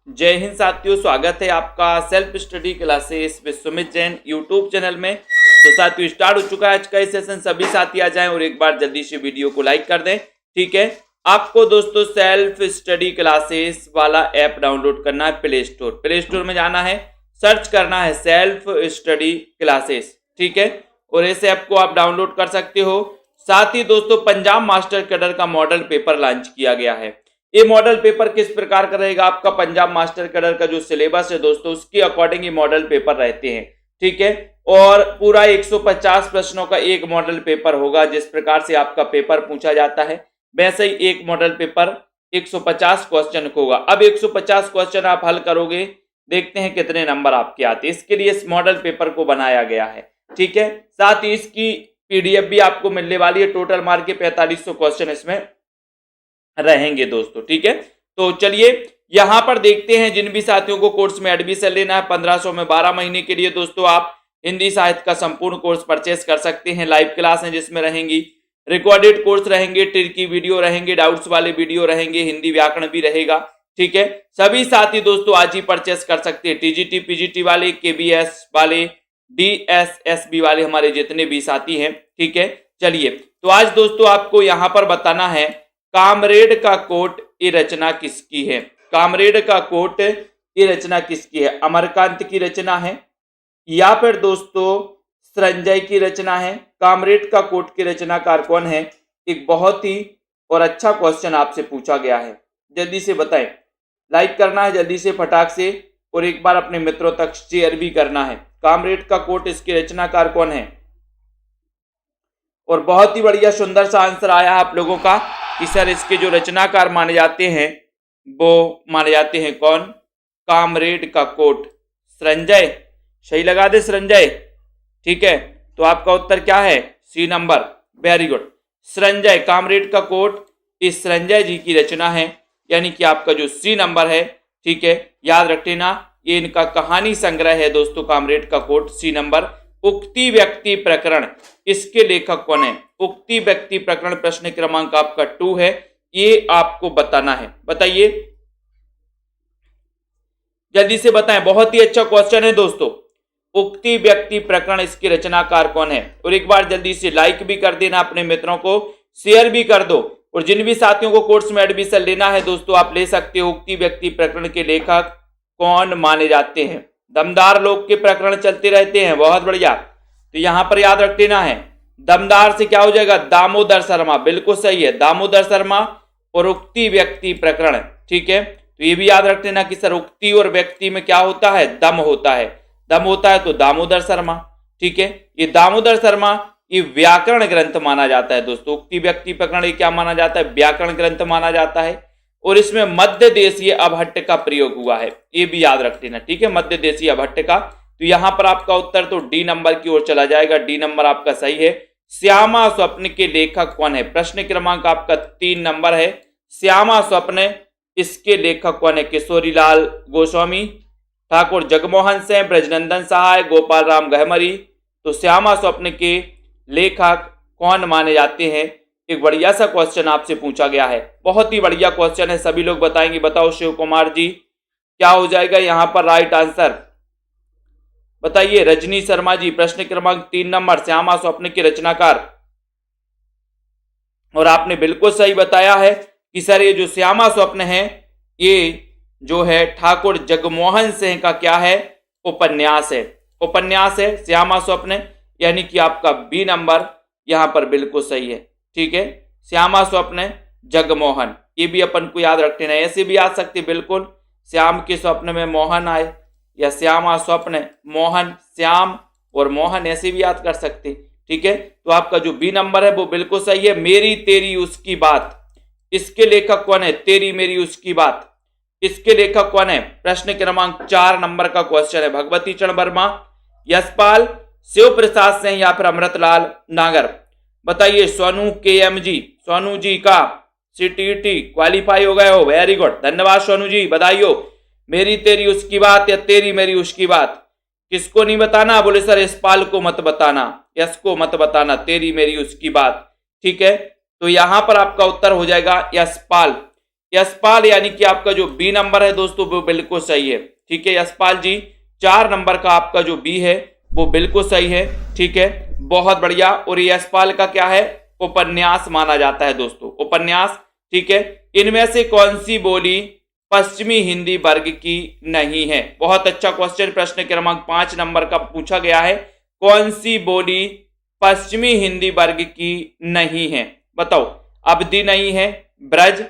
जय हिंद साथियों, स्वागत है आपका self study classes with Sumit Jain YouTube channel में। तो साथियों स्टार्ट हो चुका है आज का ये सेशन। सभी साथी आ जाएं और एक बार जल्दी से वीडियो को लाइक कर दें। ठीक है, आपको दोस्तों सेल्फ स्टडी क्लासेस वाला ऐप डाउनलोड करना है प्ले स्टोर में जाना है, सर्च करना है सेल्फ स्टडी क्लासेस। ठीक है, और इस ऐप को आप डाउनलोड कर सकते हो। साथ ही दोस्तों पंजाब मास्टर कैडर का मॉडल पेपर लॉन्च किया गया है। ये मॉडल पेपर किस प्रकार का रहेगा? आपका पंजाब मास्टर कैडर का जो सिलेबस है दोस्तों, उसके अकॉर्डिंग ये मॉडल पेपर रहते हैं। ठीक है, और पूरा 150 प्रश्नों का एक मॉडल पेपर होगा। जिस प्रकार से आपका पेपर पूछा जाता है वैसे ही एक मॉडल पेपर 150 क्वेश्चन होगा। अब 150 क्वेश्चन आप हल करोगे, देखते हैं कितने नंबर आपके आते हैं। इसके लिए इस मॉडल पेपर को बनाया गया है। ठीक है, साथ ही इसकी पीडीएफ भी आपको मिलने वाली है। टोटल मार्क के 4500 क्वेश्चन इसमें रहेंगे दोस्तों। ठीक है, तो चलिए यहां पर देखते हैं जिन भी साथियों को कोर्स में एडमिशन लेना है 1500 में 12 महीने के लिए दोस्तों आप हिंदी साहित्य का संपूर्ण कोर्स परचेस कर सकते हैं। लाइव क्लास है जिसमें रहेंगी, रिकॉर्डेड कोर्स रहेंगे, ट्रिकी वीडियो रहेंगे, डाउट्स वाले वीडियो रहेंगे, हिंदी व्याकरण भी रहेगा। ठीक है, सभी साथी दोस्तों आज ही परचेस कर सकते हैं। टीजीटी पीजीटी वाले, केबीएस वाले, डीएसएसबी वाले, हमारे जितने भी साथी हैं। ठीक है, चलिए तो आज दोस्तों आपको यहां पर बताना है कामरेड का कोट ये रचना किसकी है। कामरेड का कोट ये रचना किसकी है? अमरकांत की रचना है या फिर दोस्तों संजय की रचना है? कामरेड का कोट के रचनाकार कौन है? एक बहुत ही और अच्छा क्वेश्चन आपसे पूछा गया है, जल्दी से बताएं। लाइक करना है जल्दी से फटाक से, और एक बार अपने मित्रों तक शेयर भी करना है। कामरेड का कोट इसके रचनाकार कौन है? और बहुत ही बढ़िया सुंदर सा आंसर आया आप लोगों का कि सर इसके जो रचनाकार माने जाते हैं वो माने जाते हैं कौन? कामरेड का कोट संजय। सही लगा दे संजय। ठीक है, तो आपका उत्तर क्या है? C number. Very good, Sanjay. Comrade का कोट इस संजय जी की रचना है, यानी कि आपका जो सी नंबर है। ठीक है, याद रख लेना, ये इनका कहानी संग्रह है दोस्तों, कामरेड का कोट, सी नंबर। उक्ति व्यक्ति प्रकरण, इसके लेखक कौन है? उक्ति व्यक्ति प्रकरण प्रश्न क्रमांक आपका 2 है, ये आपको बताना है। बताइए जल्दी से बताएं, बहुत ही अच्छा क्वेश्चन है दोस्तों। उक्ति व्यक्ति प्रकरण इसके रचनाकार कौन है? और एक बार जल्दी से लाइक भी कर देना, अपने मित्रों को शेयर भी कर दो। और जिन भी साथियों को कोर्स में एडमिशन लेना है दोस्तों, आप ले सकते हो। उक्ति व्यक्ति प्रकरण के लेखक कौन माने जाते हैं? दमदार लोग के प्रकरण चलते रहते हैं, बहुत बढ़िया। तो यहां पर याद रख लेना है, दमदार से क्या हो जाएगा? दामोदर शर्मा। बिल्कुल सही है, दामोदर शर्मा। और उक्ति व्यक्ति प्रकरण, ठीक है, तो ये भी याद रख लेना कि सर उक्ति और व्यक्ति में क्या होता है? दम होता है। दम होता है तो दामोदर शर्मा। ठीक है, ये दामोदर शर्मा ये व्याकरण ग्रंथ माना जाता है दोस्तों। उक्ति व्यक्ति प्रकरण ये क्या माना जाता है? व्याकरण ग्रंथ माना जाता है। और इसमें मध्य देशीय अभट्ट का प्रयोग हुआ है, ये भी याद रख लेना। ठीक है, मध्य देशीय अभट्ट का। तो यहां पर आपका उत्तर तो डी नंबर की ओर चला जाएगा। डी नंबर आपका सही है। श्यामा स्वप्न के लेखक कौन है? प्रश्न क्रमांक आपका 3 नंबर है। श्यामा स्वप्न इसके लेखक कौन है? किशोरीलाल गोस्वामी, ठाकुर जगमोहन सिंह, ब्रजनंदन सहाय, गोपाल राम गहमरी। तो श्यामा स्वप्न के लेखक कौन माने जाते हैं? एक बढ़िया सा क्वेश्चन आपसे पूछा गया है, बहुत ही बढ़िया क्वेश्चन है। सभी लोग बताएंगे। बताओ शिव कुमार जी, क्या हो जाएगा यहां पर राइट आंसर? बताइए रजनी शर्मा जी, प्रश्न क्रमांक 3 नंबर, श्यामा स्वप्न के रचनाकार। और आपने बिल्कुल सही बताया है कि सर ये जो श्यामा स्वप्न है ये जो है ठाकुर जगमोहन सिंह का क्या है? उपन्यास है। उपन्यास है श्यामा स्वप्न, यानी कि आपका बी नंबर यहां पर बिल्कुल सही है। ठीक है, श्यामा स्वप्न जगमोहन, ये भी अपन को याद रखना है। ऐसे भी आ सकते बिल्कुल, श्याम के स्वप्न में मोहन आए, या श्यामा स्वप्न मोहन, श्याम और मोहन, ऐसे भी याद कर सकते। ठीक है, तो आपका जो बी नंबर है वो बिल्कुल सही है। मेरी तेरी उसकी बात, इसके लेखक कौन है? तेरी मेरी उसकी बात, इसके लेखक कौन है? प्रश्न क्रमांक 4 नंबर का क्वेश्चन है। भगवती चरण वर्मा, यशपाल, शिव प्रसाद सिंह या फिर अमृतलाल नागर। बताइए सोनू KM जी, सोनू जी का CTET क्वालिफाई हो गए हो, वेरी गुड, धन्यवाद सोनू जी, बधाइयो। मेरी तेरी उसकी बात या तेरी मेरी उसकी बात, किसको नहीं बताना? बोले सर यशपाल को मत बताना, यश को मत बताना, तेरी मेरी उसकी बात। ठीक है, तो यहां पर आपका उत्तर हो जाएगा यशपाल। यशपाल यानी कि आपका जो बी नंबर है दोस्तों वो बिल्कुल सही है। ठीक है यशपाल जी, 4 नंबर का आपका जो बी है वो बिल्कुल सही है। ठीक है, बहुत बढ़िया। और यशपाल का क्या है, उपन्यास माना जाता है दोस्तों, उपन्यास। ठीक है, इनमें से कौन सी बोली पश्चिमी हिंदी वर्ग की नहीं है? बहुत अच्छा क्वेश्चन, प्रश्न क्रमांक 5 नंबर का पूछा गया है। कौन सी बोली पश्चिमी हिंदी वर्ग की नहीं है? बताओ। अवधी नहीं है, ब्रज,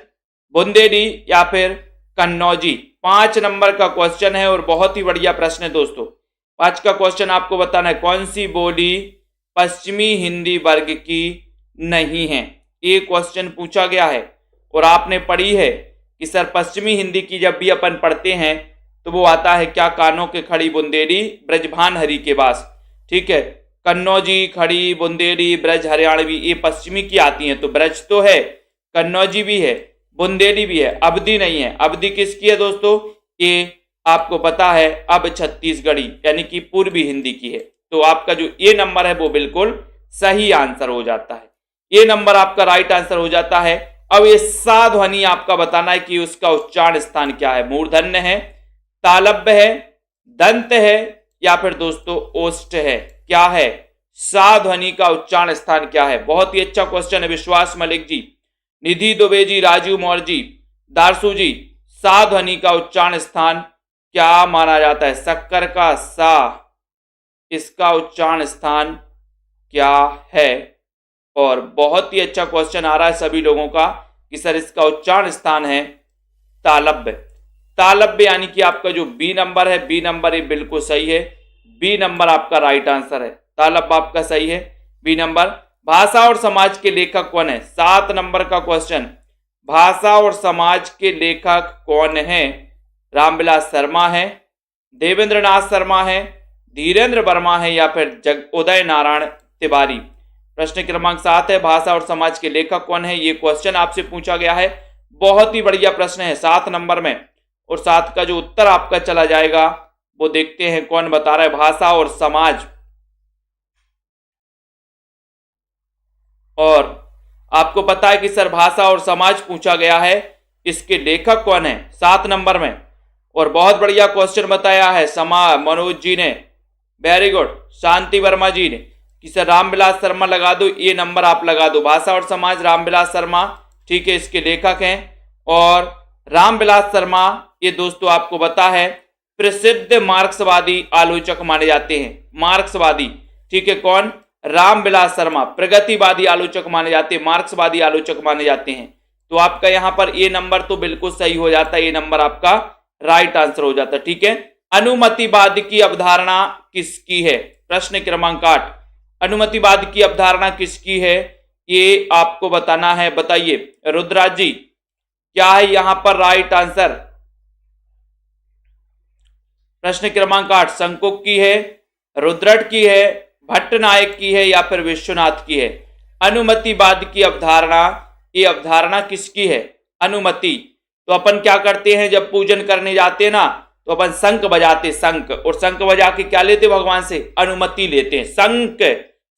बुंदेली या फिर कन्नौजी? 5 नंबर का क्वेश्चन है और बहुत ही बढ़िया प्रश्न है दोस्तों। 5 का क्वेश्चन आपको बताना है कौन सी बोली पश्चिमी हिंदी वर्ग की नहीं है। ये क्वेश्चन पूछा गया है और आपने पढ़ी है कि सर पश्चिमी हिंदी की जब भी अपन पढ़ते हैं तो वो आता है क्या, कानों के खड़ी बुंदेली ब्रजभान हरि के पास। ठीक है, कन्नौजी, खड़ी, बुंदेली, ब्रज हरियाणवी ये पश्चिमी की आती हैं। तो ब्रज तो है, कन्नौजी भी है, बुंदेली भी है, अवधी नहीं है। अवधी किसकी है दोस्तों? ये आपको पता है अब छत्तीसगढ़ी यानी कि पूर्वी हिंदी की है। तो आपका जो ये नंबर है वो बिल्कुल सही आंसर हो जाता है। ये नंबर आपका राइट आंसर हो जाता है। अब ये सा ध्वनि आपका बताना है कि उसका उच्चारण स्थान क्या है। मूर्धन्य है, तालव्य है, दंत है या फिर दोस्तों ओष्ठ है? क्या है? सा ध्वनि का उच्चारण स्थान क्या है? बहुत ही अच्छा क्वेश्चन है विश्वास मलिक जी, निधि दुबे जी, राजू मौर्य जी, दारसू जी। सा ध्वनि का उच्चारण स्थान क्या माना जाता है? शक्कर का सा, इसका उच्चारण स्थान क्या है? और बहुत ही अच्छा क्वेश्चन आ रहा है सभी लोगों का कि सर इसका उच्चारण स्थान है तालव्य। तालव्य यानी कि आपका जो बी नंबर है, बी नंबर ये बिल्कुल सही है। बी नंबर आपका राइट आंसर है, तालव्य आपका सही है, बी नंबर। भाषा और समाज के लेखक कौन है? 7 नंबर का क्वेश्चन, भाषा और समाज के लेखक कौन है? रामविलास शर्मा है, देवेंद्रनाथ शर्मा है, धीरेन्द्र वर्मा है या फिर उदय नारायण तिवारी? प्रश्न क्रमांक 7 है, भाषा और समाज के लेखक कौन है? ये क्वेश्चन आपसे पूछा गया है। बहुत ही बढ़िया प्रश्न है 7 नंबर में। और 7 का जो उत्तर आपका चला जाएगा वो देखते हैं कौन बता रहा है। भाषा और समाज, और आपको पता है कि सर भाषा और समाज पूछा गया है, इसके लेखक कौन है 7 नंबर में? और बहुत बढ़िया क्वेश्चन बताया है मनोज जी ने, वेरी गुड। शांति वर्मा जी ने कि सर रामविलास शर्मा लगा दो, ये नंबर आप लगा दो। भाषा और समाज रामविलास शर्मा, ठीक है, इसके लेखक हैं। और रामविलास शर्मा ये दोस्तों आपको पता है प्रसिद्ध मार्क्सवादी आलोचक माने जाते हैं। मार्क्सवादी, ठीक है, कौन? रामविलास शर्मा प्रगतिवादी आलोचक माने जाते हैं, मार्क्सवादी आलोचक माने जाते हैं। तो आपका यहां पर ये नंबर तो बिल्कुल सही हो जाता है, ये नंबर आपका राइट आंसर हो जाता है। ठीक है, अनुमतिवाद की अवधारणा किसकी है? प्रश्न क्रमांक 8, अनुमतिवाद की अवधारणा किसकी है ये आपको बताना है। बताइए रुद्राज जी, क्या है यहां पर राइट आंसर? प्रश्न क्रमांक 8 संकोक की है, रुद्रट की है, भट्टनायक की है या फिर विश्वनाथ की है? अनुमतिवाद की अवधारणा, ये अवधारणा किसकी है? अनुमति। तो अपन क्या करते हैं जब पूजन करने जाते हैं ना, तो अपन शंख बजाते, शंख, और शंख बजा के क्या लेते भगवान से? अनुमति लेते हैं। शंख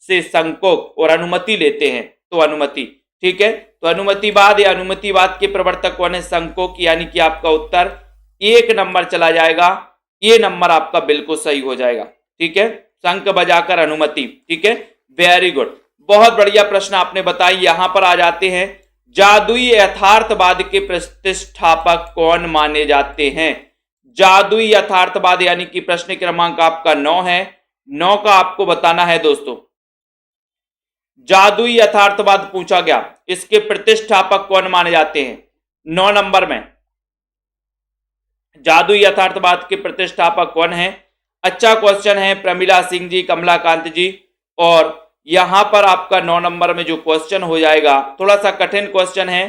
से संकोक और अनुमति लेते हैं, तो अनुमति। ठीक है, तो अनुमतिवाद या अनुमतिवाद के प्रवर्तक कौन है? संकोक, यानी कि आपका उत्तर 1 नंबर चला जाएगा। ये नंबर आपका बिल्कुल सही हो जाएगा। ठीक है, शंख बजाकर अनुमति। ठीक है, वेरी गुड, बहुत बढ़िया प्रश्न आपने बताई। यहां पर आ जाते हैं, जादुई यथार्थवाद के प्रतिष्ठापक कौन माने जाते हैं? जादुई यथार्थवाद यानी कि प्रश्न क्रमांक आपका 9 है, 9 का आपको बताना है दोस्तों। जादुई यथार्थवाद पूछा गया, इसके प्रतिष्ठापक कौन माने जाते हैं? 9 नंबर में जादुई यथार्थवाद के प्रतिष्ठापक कौन है? अच्छा क्वेश्चन है, प्रमिला सिंह जी, कमलाकांत जी। और यहां पर आपका 9 नंबर में जो क्वेश्चन हो जाएगा, थोड़ा सा कठिन क्वेश्चन है,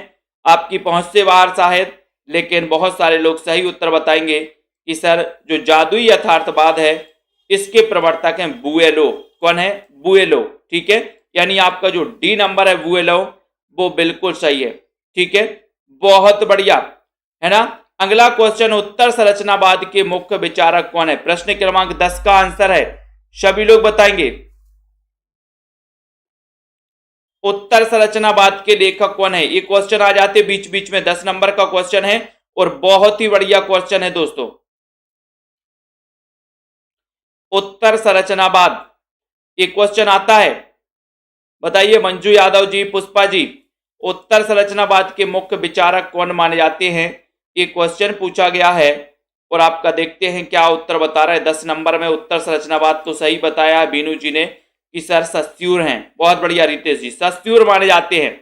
आपकी पहुंच से बाहर शायद, लेकिन बहुत सारे लोग सही उत्तर बताएंगे कि सर जो जादुई यथार्थवाद है इसके प्रवर्तक हैं बुएलो। कौन है? बुएलो। ठीक है, यानी आपका जो डी नंबर है बुएलो वो बिल्कुल सही है। ठीक है, बहुत बढ़िया, है ना। अगला क्वेश्चन, उत्तर संरचनावाद के मुख्य विचारक कौन है? प्रश्न क्रमांक 10 का आंसर है, सभी लोग बताएंगे। उत्तर संरचनावाद के लेखक कौन है? ये क्वेश्चन आ जाते बीच बीच में, 10 नंबर का क्वेश्चन है और बहुत ही बढ़िया क्वेश्चन है दोस्तों। उत्तर संरचनावाद ये क्वेश्चन आता है, बताइए मंजू यादव जी, पुष्पा जी, उत्तर संरचनावाद के मुख्य विचारक कौन माने जाते हैं? ये क्वेश्चन पूछा गया है और आपका देखते हैं क्या उत्तर बता रहा है। 10 नंबर में उत्तर संरचनावाद तो सही बताया है बीनू जी ने कि सर सस्यूर हैं। बहुत बढ़िया रितेश जी, सस्यूर माने जाते हैं,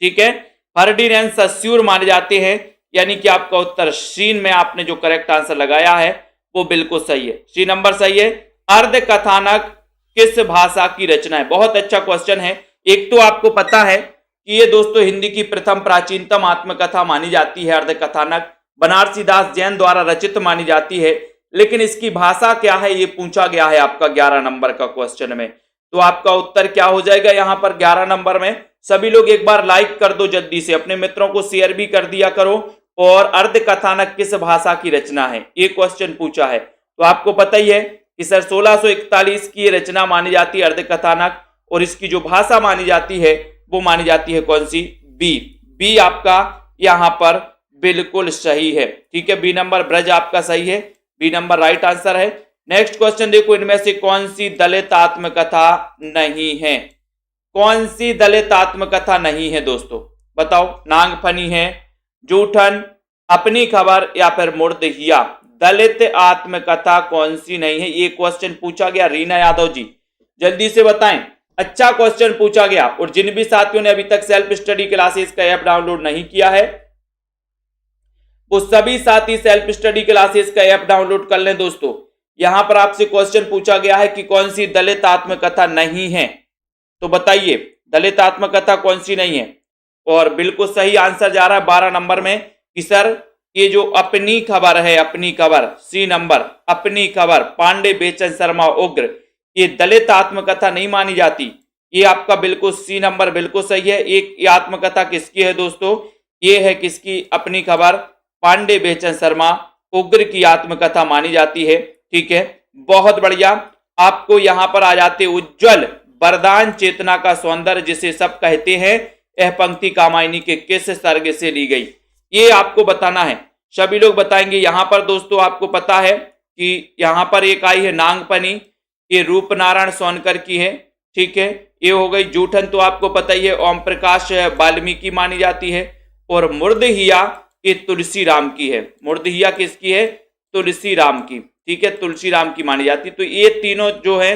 ठीक है, फर्डिनेंड सस्यूर माने जाते हैं, यानी कि आपका उत्तर सी में आपने जो करेक्ट आंसर लगाया है वो बिल्कुल सही है, सी नंबर सही है। अर्ध कथानक किस भाषा की रचना है? बहुत अच्छा क्वेश्चन है। एक तो आपको पता है कि ये दोस्तों हिंदी की प्रथम प्राचीनतम आत्मकथा मानी जाती है अर्ध कथानक, बनारसी दास जैन द्वारा रचित मानी जाती है, लेकिन इसकी भाषा क्या है ये पूछा गया है आपका 11 नंबर का क्वेश्चन में। तो आपका उत्तर क्या हो जाएगा यहां पर 11 नंबर में? सभी लोग एक बार लाइक कर दो जल्दी से, अपने मित्रों को शेयर भी कर दिया करो। और अर्ध कथानक किस भाषा की रचना है ये क्वेश्चन पूछा है, तो आपको पता ही है कि सर 1641 की ये रचना मानी जाती है अर्ध कथानक, और इसकी जो भाषा मानी जाती है वो मानी जाती है कौन सी? बी। बी आपका यहां पर बिल्कुल सही है, ठीक है, बी नंबर ब्रज आपका सही है, बी नंबर राइट आंसर है। नेक्स्ट क्वेश्चन देखो, इनमें से कौन सी दलित आत्मकथा नहीं है? कौन सी दलित आत्मकथा नहीं है दोस्तों, बताओ? नागफनी है, जूठन, अपनी खबर या फिर मुर्दहिया? दलित आत्मकथा कौन सी नहीं है? ये क्वेश्चन पूछा गया। रीना यादव जी जल्दी से बताएं, अच्छा क्वेश्चन पूछा गया। और जिन भी साथियों ने अभी तक सेल्फ स्टडी क्लासेस का ऐप डाउनलोड नहीं किया है वो सभी साथी सेल्फ स्टडी क्लासेस का ऐप डाउनलोड कर लें दोस्तों। यहां पर आपसे क्वेश्चन पूछा गया है कि कौन सी दलित आत्मकथा नहीं है, तो बताइए दलित आत्मकथा कौन सी नहीं है? और बिल्कुल सही आंसर जा रहा है 12 नंबर में कि सर ये जो अपनी खबर है, अपनी खबर, सी नंबर, अपनी खबर, पांडे बेचन शर्मा उग्र, ये दलित आत्मकथा नहीं मानी जाती। ये आपका बिल्कुल सी नंबर बिल्कुल सही है। एक ये आत्मकथा किसकी है दोस्तों? ये है किसकी? अपनी खबर, पांडे बेचन शर्मा उग्र की आत्मकथा मानी जाती है, ठीक है, बहुत बढ़िया। आपको यहां पर आ जाते उज्जवल वरदान चेतना का सौंदर्य जिसे सब कहते हैं, यह पंक्ति कामायनी के किस सर्ग से ली गई? ये आपको बताना है, सभी लोग बताएंगे। यहां पर दोस्तों आपको पता है कि यहां पर एक आई है नागफनी, ये रूपनारायण सोनकर की है, ठीक है, ये हो गई। जूठन तो आपको पता ही है ओम प्रकाश वाल्मीकि मानी जाती है। और मुर्दहिया ये तुलसी राम की है। मुर्दहिया किसकी है? तुलसी राम की, ठीक है, तुलसी राम की मानी जाती। तो ये तीनों जो है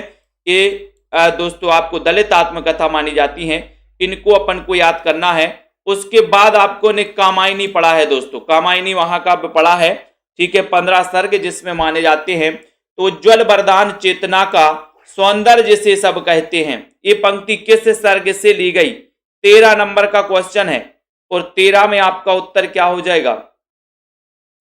ये दोस्तों आपको दलित आत्मकथा मानी जाती हैं, इनको अपन को याद करना है। उसके बाद आपको ने कामायनी पढ़ा है दोस्तों, कामायनी वहां का पढ़ा है, ठीक है, 15 सर्ग जिसमें माने जाते हैं। तो उज्ज्वल वरदान चेतना का सौंदर्य जिसे सब कहते हैं, ये पंक्ति किस सर्ग से ली गई? 13 नंबर का क्वेश्चन है और 13 में आपका उत्तर क्या हो जाएगा?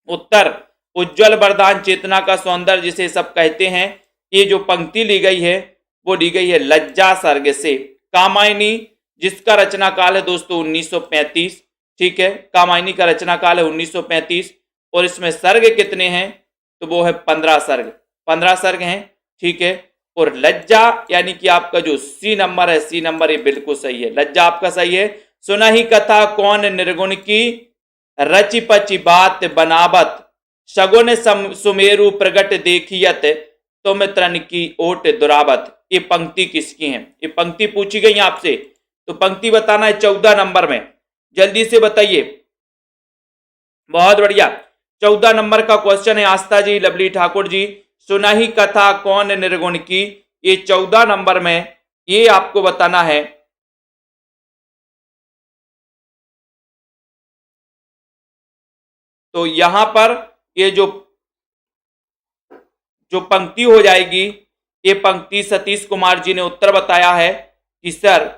उत्तर उज्ज्वल वरदान चेतना का सौंदर्य जिसे सब कहते हैं, ये जो पंक्ति ली गई है वो ली गई है लज्जा सर्ग से। कामायनी जिसका रचना काल है दोस्तों 1935, ठीक है, कामायनी का रचना काल है 1935 और इसमें सर्ग कितने हैं? तो वो है 15 सर्ग, 15 सर्ग हैं, ठीक है। और लज्जा यानी कि आपका जो सी नंबर है, सी नंबर ये बिल्कुल सही है, लज्जा आपका सही है। सुना ही कथा कौन निर्गुण की, रचि पचि बात बनावत, सगुन सुमेरु प्रगट देखियत, तुम त्रन की ओट दुरावत। ये पंक्ति किसकी है? ये पंक्ति पूछी गई आपसे, तो पंक्ति बताना है 14 नंबर में, जल्दी से बताइए। बहुत बढ़िया, 14 नंबर का क्वेश्चन है आस्था जी, लवली ठाकुर जी, सुना ही कथा कौन निर्गुण की, ये 14 नंबर में ये आपको बताना है। तो यहां पर ये जो पंक्ति हो जाएगी, ये पंक्ति सतीश कुमार जी ने उत्तर बताया है कि सर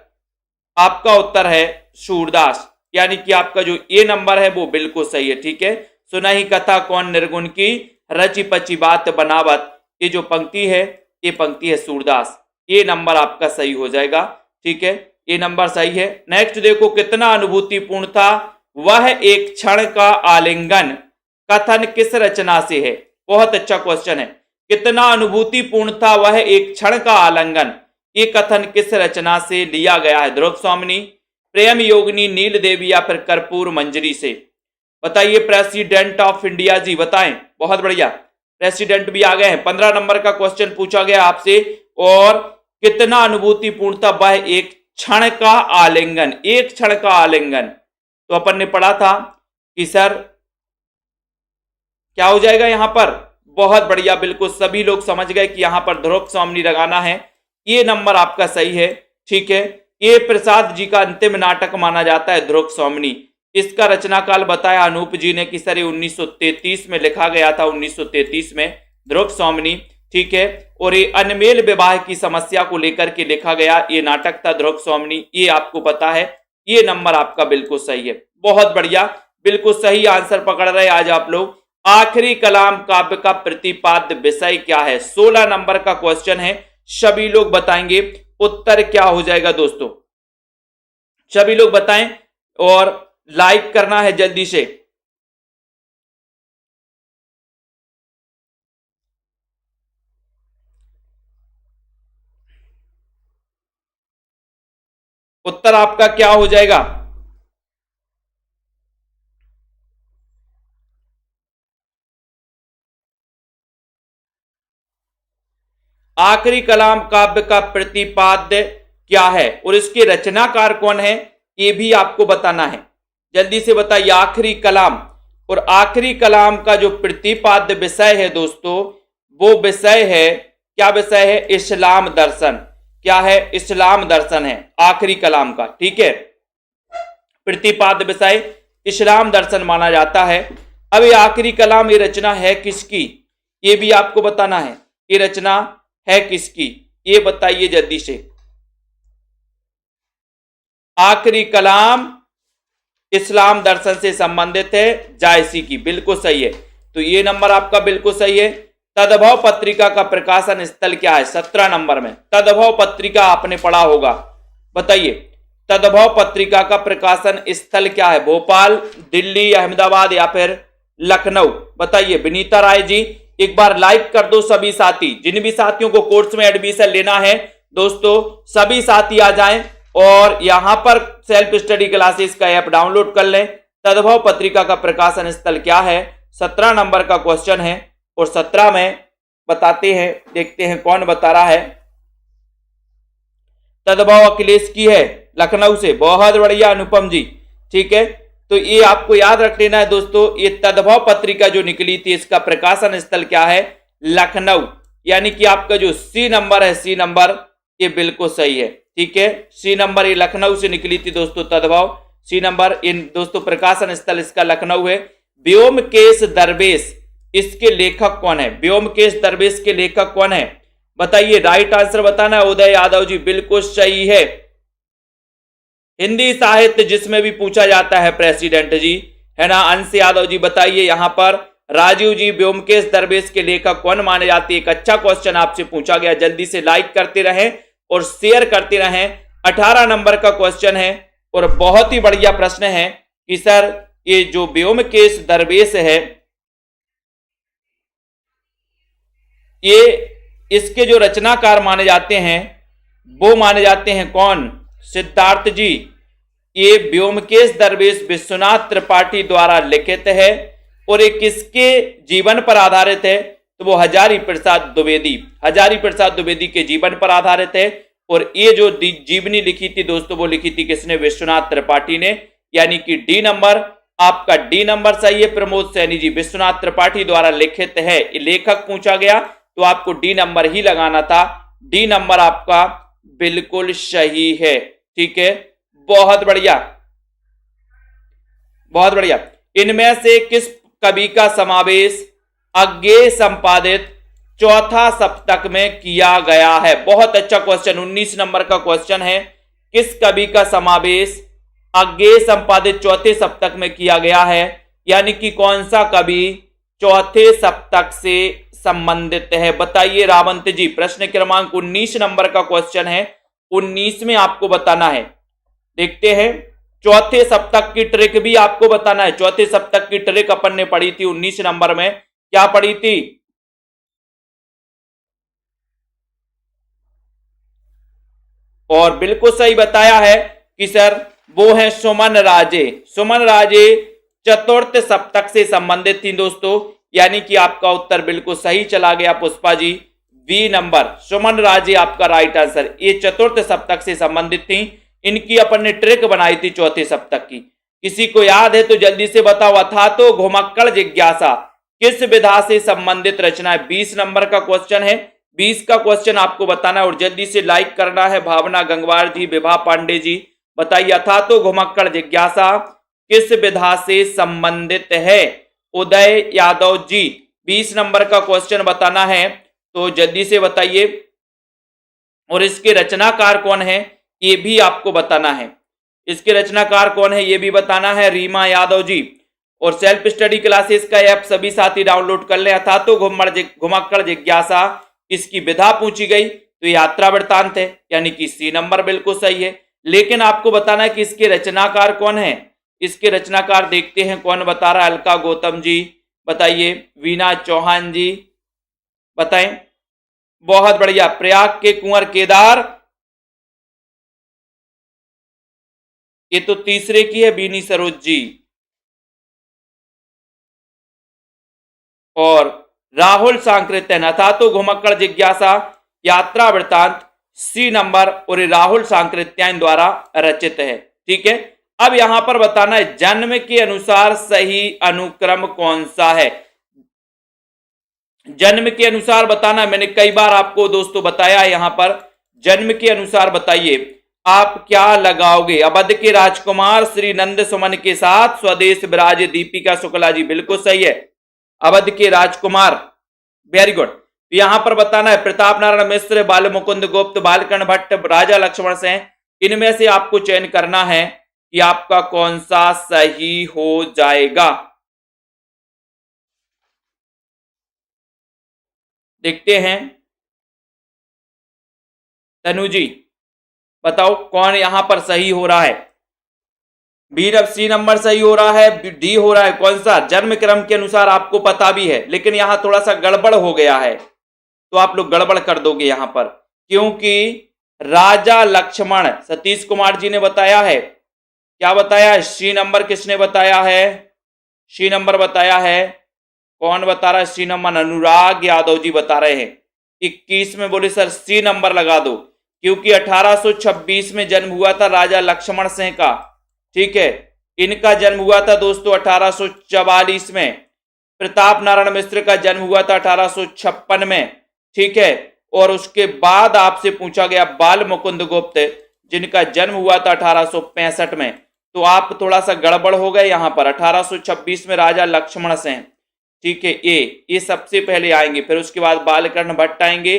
आपका उत्तर है सूरदास, यानी कि आपका जो ए नंबर है वो बिल्कुल सही है, ठीक है। सुना ही कथा कौन निर्गुण की, रचि पचि बात बनावत, ये जो पंक्ति है ये पंक्ति है सूरदास, ये नंबर आपका सही हो जाएगा, ठीक है, ये नंबर सही है। नेक्स्ट देखो, कितना अनुभूतिपूर्ण था वह एक क्षण का आलिंगन, कथन किस रचना से है? बहुत अच्छा क्वेश्चन है। कितना अनुभूतिपूर्ण था वह एक क्षण का आलिंगन, ये कथन किस रचना से लिया गया है? ध्रुव स्वामिनी, प्रेम योगिनी, नील देवी या फिर कर्पूर मंजरी से? बताइए प्रेसिडेंट ऑफ इंडिया जी, बताएं। बहुत बढ़िया, प्रेसिडेंट भी आ गए हैं। 15 नंबर का क्वेश्चन पूछा गया आपसे। और कितना अनुभूतिपूर्ण था वह एक क्षण का आलिंगन? एक क्षण का आलिंगन। तो अपन ने पढ़ा था कि सर क्या हो जाएगा यहां पर? बहुत बढ़िया, बिल्कुल सभी लोग समझ गए कि यहां पर ध्रुव स्वामिनी लगाना है। ये नंबर आपका सही है, ठीक है। ये प्रसाद जी का अंतिम नाटक माना जाता है ध्रुव स्वामिनी। इसका रचनाकाल बताया अनूप जी ने कि सर ये 1933 में लिखा गया था, 1933 में ध्रुव स्वामिनी, ठीक है। और ये अनमेल विवाह की समस्या को लेकर के लिखा गया ये नाटक था ध्रुव स्वामिनी, ये आपको पता है। ये नंबर आपका बिल्कुल सही है, बहुत बढ़िया, बिल्कुल सही आंसर पकड़ रहे आज आप लोग। आखिरी कलाम काव्य का प्रतिपाद्य विषय क्या है? 16 नंबर का क्वेश्चन है, सभी लोग बताएंगे उत्तर क्या हो जाएगा दोस्तों, सभी लोग बताएं और लाइक करना है जल्दी से। उत्तर आपका क्या हो जाएगा? आखिरी कलाम काव्य का प्रतिपाद्य क्या है और इसके रचनाकार कौन है ये भी आपको बताना है। जल्दी से बताइए आखिरी कलाम। और आखिरी कलाम का जो प्रतिपाद्य विषय है दोस्तों, वो विषय है, क्या विषय है? इस्लाम दर्शन। क्या है? इस्लाम दर्शन है आखिरी कलाम का, ठीक है। प्रतिपाद्य विषय इस्लाम दर्शन माना जाता है। अब ये आखिरी कलाम, ये रचना है किसकी, ये भी आपको बताना है। ये रचना है किसकी, ये बताइए जल्दी से। आखिरी कलाम इस्लाम दर्शन से संबंधित है, जायसी की, बिल्कुल सही है। तो ये नंबर आपका बिल्कुल सही है। तद्भव पत्रिका का प्रकाशन स्थल क्या है? 17 नंबर में। तद्भव पत्रिका आपने पढ़ा होगा, बताइए तद्भव पत्रिका का प्रकाशन स्थल क्या है? भोपाल, दिल्ली, अहमदाबाद या फिर लखनऊ? बताइए विनीता राय जी, एक बार लाइक कर दो सभी साथी। जिन भी साथियों को कोर्स में एडमिशन लेना है दोस्तों, सभी साथी आ जाएं और यहां पर सेल्फ स्टडी क्लासेस का ऐप डाउनलोड कर लें। तद्भव पत्रिका का प्रकाशन स्थल क्या है? 17 नंबर का क्वेश्चन है और 17 में बताते हैं, देखते हैं कौन बता रहा है। तद्भव अखिलेश की है, लखनऊ से, बहुत बढ़िया अनुपम जी, ठीक है। तो ये आपको याद रख लेना है दोस्तों, ये तद्भव पत्रिका जो निकली थी इसका प्रकाशन स्थल क्या है? लखनऊ। यानी कि आपका जो सी नंबर है, सी नंबर, ये बिल्कुल सही है, ठीक है। सी नंबर ये लखनऊ से निकली थी दोस्तों, तद्भव सी नंबर। इन दोस्तों प्रकाशन स्थल इसका लखनऊ है। व्योमकेश दरवेश, इसके लेखक कौन है? व्योमकेश दरवेश के लेखक कौन है? बताइए, राइट आंसर बताना है। उदय यादव जी, बिल्कुल सही है। हिंदी साहित्य जिसमें भी पूछा जाता है प्रेसिडेंट जी, है ना। अंश यादव जी बताइए यहां पर। राजीव जी, व्योमकेश दरवेश के लेखक कौन माने जाते हैं? एक अच्छा क्वेश्चन आपसे पूछा गया, जल्दी से लाइक करते रहें और शेयर करते रहें। 18 नंबर का क्वेश्चन है और बहुत ही बढ़िया प्रश्न है कि सर ये जो व्योमकेश दरवेश है, ये इसके जो रचनाकार माने जाते हैं वो माने जाते हैं कौन? सिद्धार्थ जी, ये व्योमकेश दरवेश विश्वनाथ त्रिपाठी द्वारा लिखित है और ये किसके जीवन पर आधारित है? तो वो हजारी प्रसाद द्विवेदी, हजारी प्रसाद द्विवेदी के जीवन पर आधारित है। और ये जो जीवनी लिखी थी दोस्तों, वो लिखी थी किसने? विश्वनाथ त्रिपाठी ने। यानी कि डी नंबर आपका, डी नंबर सही है प्रमोद सैनी जी, विश्वनाथ त्रिपाठी द्वारा लिखित है। ये लेखक पूछा गया तो आपको डी नंबर ही लगाना था। डी नंबर आपका बिल्कुल सही है, ठीक है। बहुत बढ़िया, बहुत बढ़िया। इनमें से किस कवि का समावेश अज्ञेय संपादित चौथा सप्तक में किया गया है? बहुत अच्छा क्वेश्चन, 19 नंबर का क्वेश्चन है। किस कवि का समावेश अज्ञेय संपादित चौथे सप्तक में किया गया है? यानी कि कौन सा कवि चौथे सप्तक से संबंधित है? बताइए रावंत जी। प्रश्न क्रमांक 19 नंबर का क्वेश्चन है, 19 में आपको बताना है। देखते हैं, चौथे सप्तक की ट्रिक भी आपको बताना है। चौथे सप्तक की ट्रिक अपन ने पढ़ी थी 19 नंबर में, क्या पढ़ी थी? और बिल्कुल सही बताया है कि सर वो है सुमन राजे। सुमन राजे चतुर्थ सप्तक से संबंधित थी दोस्तों, यानी कि आपका उत्तर बिल्कुल सही चला गया पुष्पा जी। बी नंबर सुमन राजे आपका राइट आंसर। ये चतुर्थ सप्तक से संबंधित थी। इनकी अपन ने ट्रिक बनाई थी चौथे सप्तक की। किसी को याद है तो जल्दी से बताओ। अथा तो घुमक्कड़ जिज्ञासा किस विधा से संबंधित रचना है? 20 नंबर का क्वेश्चन है। 20 का क्वेश्चन आपको बताना है और जल्दी से लाइक करना है। भावना गंगवार जी, विभा पांडे जी बताइए, अथा तो घुमक्कड़ जिज्ञासा किस विधा से संबंधित है? उदय यादव जी 20 नंबर का क्वेश्चन बताना है, तो जल्दी से बताइए। और इसके रचनाकार कौन है ये भी आपको बताना है। इसके रचनाकार कौन है ये भी बताना है, रीमा यादव जी। और सेल्फ स्टडी क्लासेस का ऐप सभी साथी डाउनलोड कर ले। अथा तो घुमक्कड़ जिज्ञासा इसकी विधा पूछी गई तो यात्रा वृत्तांत है, यानी कि सी नंबर बिल्कुल सही है। लेकिन आपको बताना है कि इसके रचनाकार कौन है। इसके रचनाकार देखते हैं कौन बता रहा है। अलका गौतम जी बताइए, वीना चौहान जी बताएं। बहुत बढ़िया, प्रयाग के कुंवर केदार, ये तो तीसरे की है, बीनी सरोज जी। और राहुल सांकृत्यन, अथा तो घुमक्कड़ जिज्ञासा यात्रा वृत्तांत सी नंबर और राहुल सांकृत्यायन द्वारा रचित है। ठीक है, अब यहां पर बताना है जन्म के अनुसार सही अनुक्रम कौन सा है। जन्म के अनुसार बताना, मैंने कई बार आपको दोस्तों बताया है। यहां पर जन्म के अनुसार बताइए आप क्या लगाओगे। अवध के राजकुमार श्री नंद सुमन के साथ स्वदेश विराज दीपिका शुक्ला जी बिल्कुल सही है। अवध के राजकुमार, वेरी गुड। यहां पर बताना है प्रताप नारायण मिश्र, बाल मुकुंद गुप्त, बालकर्ण भट्ट, राजा लक्ष्मण सेन, इनमें से आपको चयन करना है कि आपका कौन सा सही हो जाएगा। देखते हैं, तनु जी बताओ कौन यहां पर सही हो रहा है। बी सी नंबर सही हो रहा है, डी हो रहा है, कौन सा? जन्म क्रम के अनुसार आपको पता भी है, लेकिन यहां थोड़ा सा गड़बड़ हो गया है, तो आप लोग गड़बड़ कर दोगे यहां पर, क्योंकि राजा लक्ष्मण सतीश कुमार जी ने बताया है। क्या बताया है? सी नंबर किसने बताया है? सी नंबर बताया है, कौन बता रहा है सी नंबर? अनुराग यादव जी बता रहे हैं। 21 में बोले सर सी नंबर लगा दो, क्योंकि 1826 में जन्म हुआ था राजा लक्ष्मण सिंह का। ठीक है, इनका जन्म हुआ था दोस्तों 1844 में। प्रताप नारायण मिश्र का जन्म हुआ था 1856 में। ठीक है, और उसके बाद आपसे पूछा गया बाल मुकुंद गुप्त, जिनका जन्म हुआ था 1865 में। तो आप थोड़ा सा गड़बड़ हो गए यहां पर। 1826 में राजा लक्ष्मण सिंह। ठीक है, ये सबसे पहले आएंगे, फिर उसके बाद बालकर्ण भट्ट आएंगे,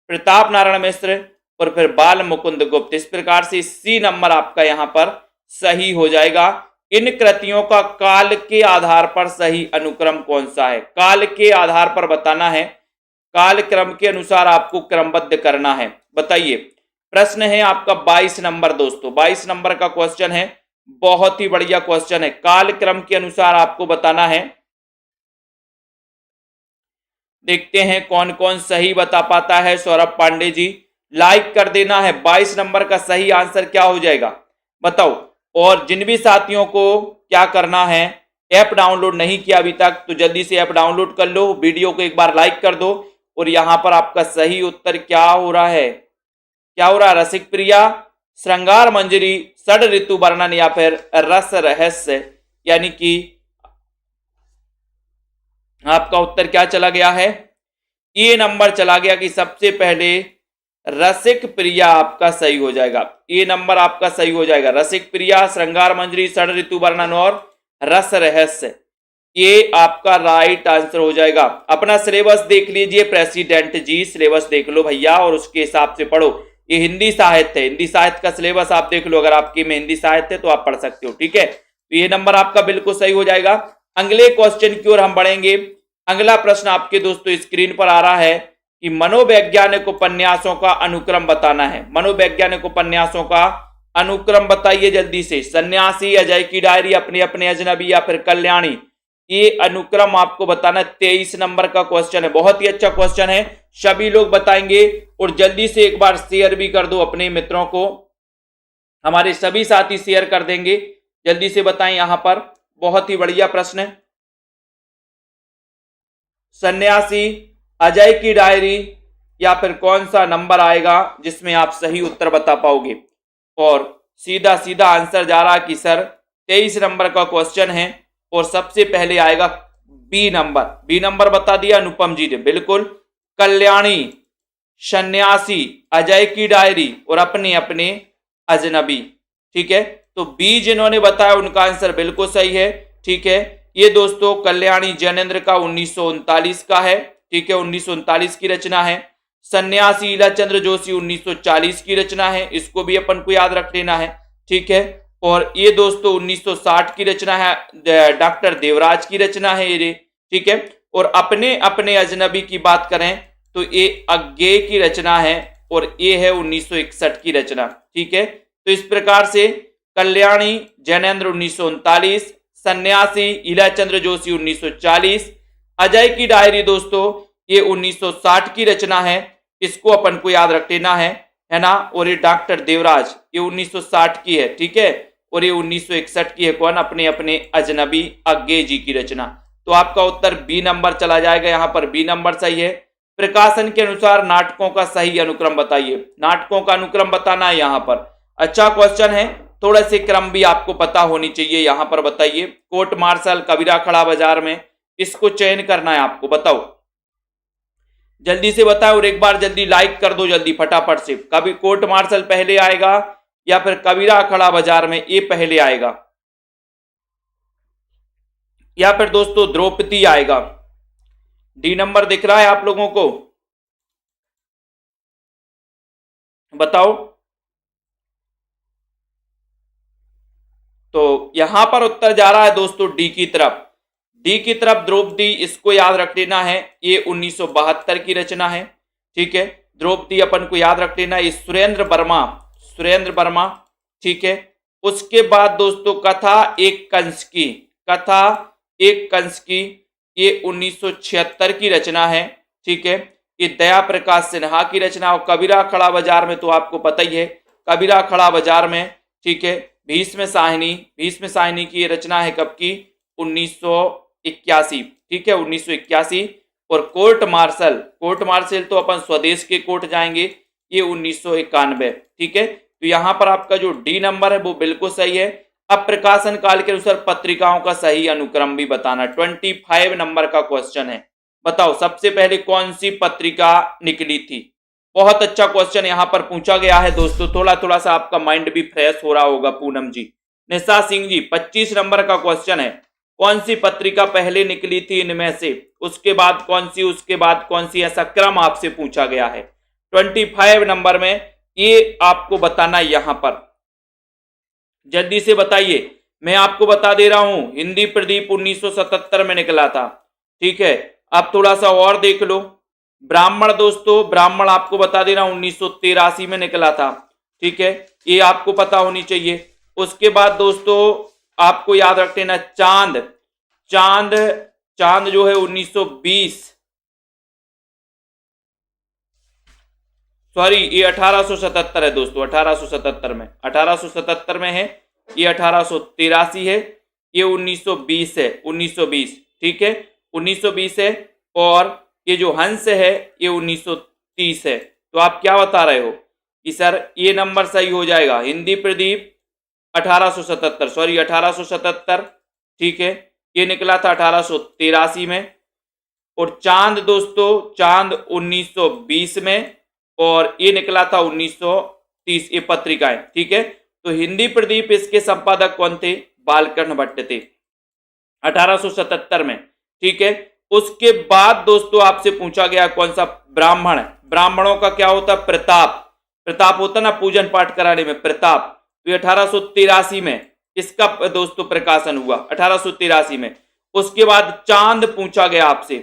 प्रताप नारायण मिश्र और फिर बाल मुकुंद गुप्त। इस प्रकार से सी नंबर आपका यहां पर सही हो जाएगा। इन कृतियों का काल के आधार पर सही अनुक्रम कौन सा है? काल के आधार पर बताना है, काल क्रम के अनुसार आपको क्रमबद्ध करना है। बताइए, प्रश्न है आपका 22 नंबर दोस्तों, 22 नंबर का क्वेश्चन है, बहुत ही बढ़िया क्वेश्चन है। काल क्रम के अनुसार आपको बताना है। देखते हैं कौन कौन सही बता पाता है। सौरभ पांडे जी लाइक कर देना है। 22 नंबर का सही आंसर क्या हो जाएगा बताओ। और जिन भी साथियों को क्या करना है, ऐप डाउनलोड नहीं किया अभी तक, तो जल्दी से ऐप डाउनलोड कर लो, वीडियो को एक बार लाइक कर दो। और यहां पर आपका सही उत्तर क्या हो रहा है? क्या हो रहा है? रसिक प्रिया, श्रृंगार मंजरी, षड ऋतु वर्णन या फिर रस रहस्य, यानी कि आपका उत्तर क्या चला गया है? ये नंबर चला गया कि सबसे पहले रसिक प्रिया आपका सही हो जाएगा। ये नंबर आपका सही हो जाएगा। रसिक प्रिया, श्रृंगार मंजरी, षड ऋतु वर्णन और रस रहस्य, ये आपका राइट आंसर हो जाएगा। अपना सिलेबस देख लीजिए प्रेसिडेंट जी, सिलेबस देख लो भैया और उसके हिसाब से पढ़ो। ये हिंदी साहित्य है, हिंदी साहित्य का सिलेबस आप देख लो, अगर आपके में हिंदी साहित्य है तो आप पढ़ सकते हो। ठीक है, तो ये नंबर आपका बिल्कुल सही हो जाएगा। अगले क्वेश्चन की ओर हम बढ़ेंगे। अगला प्रश्न आपके दोस्तों स्क्रीन पर आ रहा है कि मनोवैज्ञानिक उपन्यासों का अनुक्रम बताना है। मनोवैज्ञानिक उपन्यासों का अनुक्रम बताइए जल्दी से। सन्यासी, अजय की डायरी, अपने अपने अजनबी या फिर कल्याणी, ये अनुक्रम आपको बताना है। 23 नंबर का क्वेश्चन है, बहुत ही अच्छा क्वेश्चन है। सभी लोग बताएंगे। और जल्दी से एक बार शेयर भी कर दो अपने मित्रों को, हमारे सभी साथी शेयर कर देंगे। जल्दी से बताएं। यहां पर बहुत ही बढ़िया प्रश्न है। सन्यासी, अजय की डायरी, या फिर कौन सा नंबर आएगा जिसमें आप सही उत्तर बता पाओगे। और सीधा सीधा आंसर जा रहा कि सर 23 नंबर का क्वेश्चन है और सबसे पहले आएगा बी नंबर। बी नंबर बता दिया अनुपम जी ने, बिल्कुल। कल्याणी, सन्यासी, अजय की डायरी और अपने अपने अजनबी। ठीक है, तो बी जिन्होंने बताया उनका आंसर बिल्कुल सही है। ठीक है, ये दोस्तों कल्याणी जैनेन्द्र का 1939 का है। ठीक है, 1939 की रचना है। सन्यासी ईलाचंद्र जोशी 1940 की रचना है, इसको भी अपन को याद रख लेना है। ठीक है, और ये दोस्तों 1960 की रचना है, डॉक्टर देवराज की रचना है ये। ठीक है, और अपने अपने अजनबी की बात करें तो ये अज्ञे की रचना है और ये है 1961 की रचना। ठीक है, तो इस प्रकार से कल्याणी जैनेन्द्र 1939, सन्यासी ईलाचंद्र जोशी 1940, अजय की डायरी दोस्तों ये 1960 की रचना है, इसको अपन को याद रख लेना है ना। और ये डॉक्टर देवराज ये 1960 की है। ठीक है, और ये 1961 की है, कौन, अपने अपने अजनबी अज्ञे जी की रचना। तो आपका उत्तर बी नंबर चला जाएगा, यहां पर बी नंबर सही है। प्रकाशन के अनुसार नाटकों का सही अनुक्रम बताइए। नाटकों का अनुक्रम बताना है यहां पर। अच्छा क्वेश्चन है, थोड़ा से क्रम भी आपको पता होनी चाहिए। यहां पर बताइए, कोर्ट मार्शल, कबीरा खड़ा बाजार में, इसको चयन करना है आपको। बताओ, जल्दी से बताओ और एक बार जल्दी लाइक कर दो, जल्दी फटाफट से। कभी कोर्ट मार्शल पहले आएगा या फिर कबीरा खड़ा बाजार में ये पहले आएगा, या फिर दोस्तों द्रौपदी आएगा। डी नंबर दिख रहा है आप लोगों को, बताओ। तो यहां पर उत्तर जा रहा है दोस्तों डी की तरफ। डी की तरफ द्रौपदी, इसको याद रख लेना है, ये 1972 की रचना है। ठीक है, द्रौपदी अपन को याद रख लेना है, सुरेंद्र वर्मा, सुरेंद्र वर्मा। ठीक है, उसके बाद दोस्तों कथा एक कंस की, कथा एक कंस की, ये 1976 की रचना है। ठीक है, ये दया प्रकाश सिन्हा की रचना। और कबीरा खड़ा बाजार में तो आपको पता ही है, कबीरा खड़ा बाजार में। ठीक है, भीष्म साहिनी, भीष्म साहिनी की ये रचना है कब की, 1981। ठीक है, 1981। और कोर्ट मार्शल, कोर्ट मार्शल तो अपन स्वदेश के कोर्ट जाएंगे, ये 1991। ठीक है, तो यहां पर आपका जो डी नंबर है वो बिल्कुल सही है। अब प्रकाशन काल के अनुसार पत्रिकाओं का सही अनुक्रम भी बताना। 25 नंबर का क्वेश्चन है, बताओ सबसे पहले कौन सी पत्रिका निकली थी। बहुत अच्छा क्वेश्चन यहां पर पूछा गया है दोस्तों, थोड़ा थोड़ा सा आपका माइंड भी फ्रेश हो रहा होगा। पूनम जी, निशा सिंह जी, 25 नंबर का क्वेश्चन है, कौन सी पत्रिका पहले निकली थी इनमें से, उसके बाद कौन सी, उसके बाद कौन सी, ऐसा क्रम आपसे पूछा गया है। 25 नंबर में ये आपको बताना यहां पर, जल्दी से बताइए। मैं आपको बता दे रहा हूं, हिंदी प्रदीप 1977 में निकला था। ठीक है, अब थोड़ा सा और देख लो। ब्राह्मण दोस्तों, ब्राह्मण आपको बता दे रहा हूं 1983 में निकला था। ठीक है, ये आपको पता होनी चाहिए। उसके बाद दोस्तों आपको याद रख लेना चांद, चांद, चांद जो है 1920, सॉरी ये 1877 है दोस्तों, 1877 में, 1877 में है। ये 1883 है, ये 1920 है, 1920। ठीक है, 1920 है। और ये जो हंस है ये 1930 है। तो आप क्या बता रहे हो कि सर ये नंबर सही हो जाएगा। हिंदी प्रदीप 1877, सॉरी 1877। ठीक है, ये निकला था 1883 में। और चांद दोस्तों, चांद 1920 में, और ये निकला था 1930, ये पत्रिकाएं। ठीक है, तो हिंदी प्रदीप इसके संपादक कौन थे, बालकृष्ण भट्ट थे, 1877 में। ठीक है, उसके बाद दोस्तों आपसे पूछा गया कौन सा, ब्राह्मण। ब्राह्मणों का क्या होता, प्रताप, प्रताप होता ना पूजन पाठ कराने में, प्रताप। तो 1883 में इसका दोस्तों प्रकाशन हुआ, 1883 में। उसके बाद चांद पूछा गया आपसे,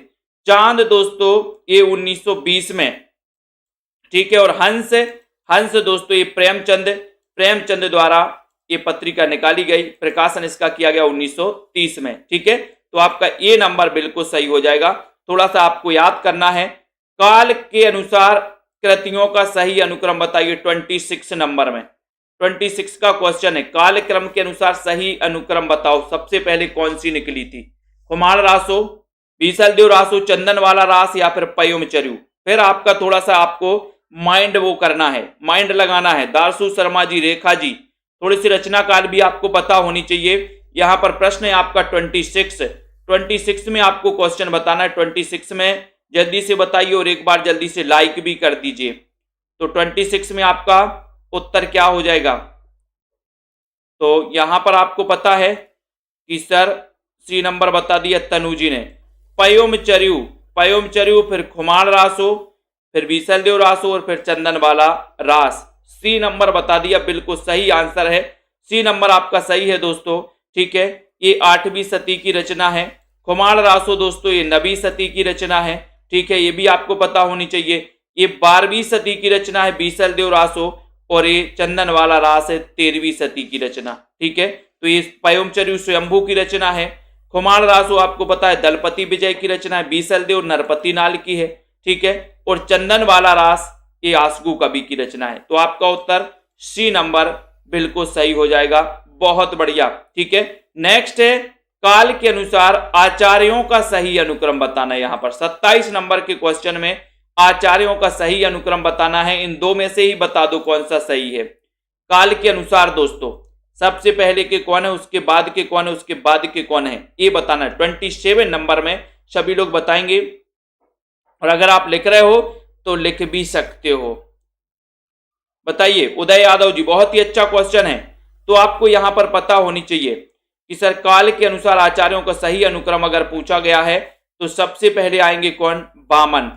चांद दोस्तों ये 1920 में। ठीक है, और हंस, हंस दोस्तों ये प्रेमचंद, प्रेमचंद द्वारा ये पत्रिका निकाली गई, प्रकाशन इसका किया गया 1930 में। ठीक है, तो आपका ये नंबर बिल्कुल सही हो जाएगा। थोड़ा सा आपको याद करना है, काल के अनुसार कृतियों का सही अनुक्रम बताइए 26 नंबर में। 26 का क्वेश्चन है, काल क्रम के अनुसार सही अनुक्रम बताओ। सबसे पहले कौन सी निकली थी? खुमाण रासो, बीसलदेव रासो, चंदन वाला रास या फिर पयोमचर्यू। फिर आपका थोड़ा सा आपको माइंड वो करना है, माइंड लगाना है। दारसू शर्मा जी, रेखा जी, थोड़ी सी रचना काल भी आपको पता होनी चाहिए। यहां पर प्रश्न है आपका 26 में आपको क्वेश्चन बताना है। 26 में जल्दी से बताइए और एक बार जल्दी से लाइक भी कर दीजिए। तो 26 में आपका उत्तर क्या हो जाएगा? तो यहां पर आपको पता है कि सर सी नंबर बता दिया तनु जी ने, पयोमचर्यू, फिर खुमाण रासो, फिर बीसलदेव रासो और फिर चंदन वाला रास। सी नंबर बता दिया, बिल्कुल सही आंसर है। सी नंबर आपका सही है दोस्तों। ठीक है, ये 8वीं सदी की रचना है। खुमाण रासो दोस्तों ये 9वीं सदी की रचना है। ठीक है, ये भी आपको पता होनी चाहिए। ये 12वीं सदी की रचना है बीसलदेव रासो, और ये चंदन वाला रास है 13वीं सदी की रचना। ठीक है, तो ये पयोमचर्यू स्वयंभू की रचना है। खुमाण रासो आपको पता है दलपति विजय की रचना है। बीसलदेव नरपति नाल की है। ठीक है, और चंदन वाला रास ये आसगू कवि की रचना है। तो आपका उत्तर सी नंबर बिल्कुल सही हो जाएगा। बहुत बढ़िया। ठीक है, नेक्स्ट है काल के अनुसार आचार्यों का सही अनुक्रम बताना है। यहां पर 27 नंबर के क्वेश्चन में आचार्यों का सही अनुक्रम बताना है। इन दो में से ही बता दो कौन सा सही है। काल के अनुसार दोस्तों सबसे पहले के कौन है, उसके बाद के कौन है, उसके बाद के कौन है, ये बताना है। 27 नंबर में सभी लोग बताएंगे, और अगर आप लिख रहे हो तो लिख भी सकते हो। बताइए उदय यादव जी, बहुत ही अच्छा क्वेश्चन है। तो आपको यहां पर पता होनी चाहिए कि सर काल के अनुसार आचार्यों का सही अनुक्रम अगर पूछा गया है तो सबसे पहले आएंगे कौन? बामन।